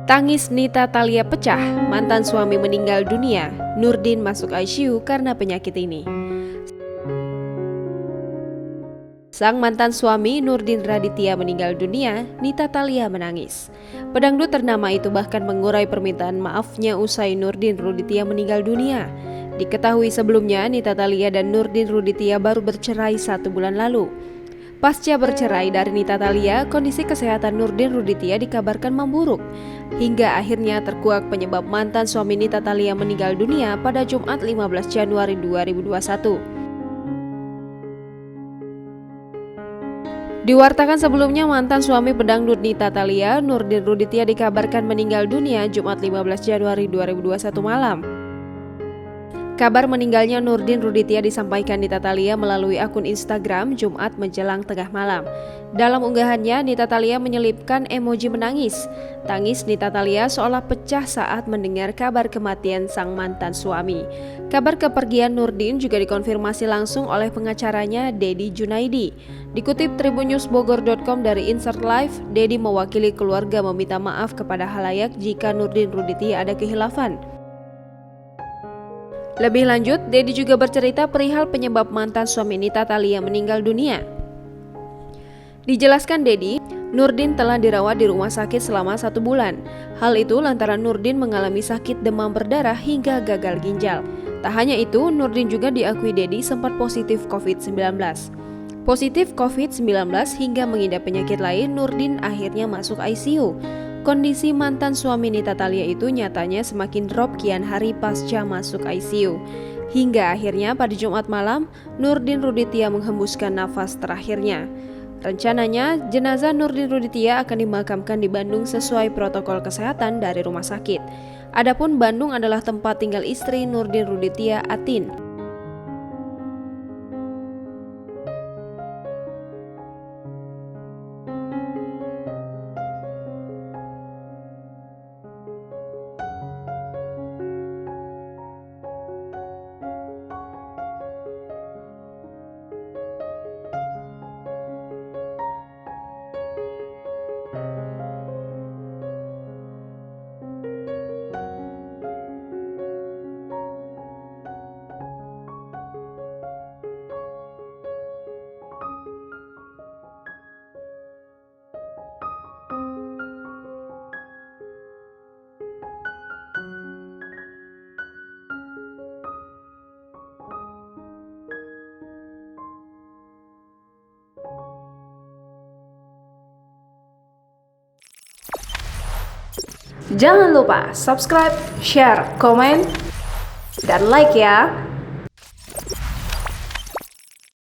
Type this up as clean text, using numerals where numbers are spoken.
Tangis Nita Thalia pecah, mantan suami meninggal dunia, Nurdin masuk ICU karena penyakit ini. Sang mantan suami Nurdin Raditya meninggal dunia, Nita Thalia menangis. Pedangdut ternama itu bahkan mengurai permintaan maafnya usai Nurdin Raditya meninggal dunia. Diketahui sebelumnya Nita Thalia dan Nurdin Raditya baru bercerai 1 bulan lalu. Pasca bercerai dari Nita Thalia, kondisi kesehatan Nurdin Raditya dikabarkan memburuk. Hingga akhirnya terkuak penyebab mantan suami Nita Thalia meninggal dunia pada Jumat 15 Januari 2021. Diwartakan sebelumnya mantan suami pedangdut Nita Thalia, Nurdin Raditya dikabarkan meninggal dunia Jumat 15 Januari 2021 malam. Kabar meninggalnya Nurdin Raditya disampaikan Nita Thalia melalui akun Instagram Jumat menjelang tengah malam. Dalam unggahannya, Nita Thalia menyelipkan emoji menangis. Tangis Nita Thalia seolah pecah saat mendengar kabar kematian sang mantan suami. Kabar kepergian Nurdin juga dikonfirmasi langsung oleh pengacaranya Dedi Junaidi. Dikutip tribunnews.bogor.com dari Insert Live, Dedi mewakili keluarga meminta maaf kepada khalayak jika Nurdin Raditya ada khilafan. Lebih lanjut, Dedi juga bercerita perihal penyebab mantan suami Nita Thalia meninggal dunia. Dijelaskan Dedi, Nurdin telah dirawat di rumah sakit selama 1 bulan. Hal itu lantaran Nurdin mengalami sakit demam berdarah hingga gagal ginjal. Tak hanya itu, Nurdin juga diakui Dedi sempat positif COVID-19. Positif COVID-19 hingga mengidap penyakit lain, Nurdin akhirnya masuk ICU. Kondisi mantan suami Nita Thalia itu nyatanya semakin drop kian hari pasca masuk ICU. Hingga akhirnya pada Jumat malam, Nurdin Raditya menghembuskan nafas terakhirnya. Rencananya, jenazah Nurdin Raditya akan dimakamkan di Bandung sesuai protokol kesehatan dari rumah sakit. Adapun Bandung adalah tempat tinggal istri Nurdin Raditya, Atin. Jangan lupa subscribe, share, komen, dan like ya.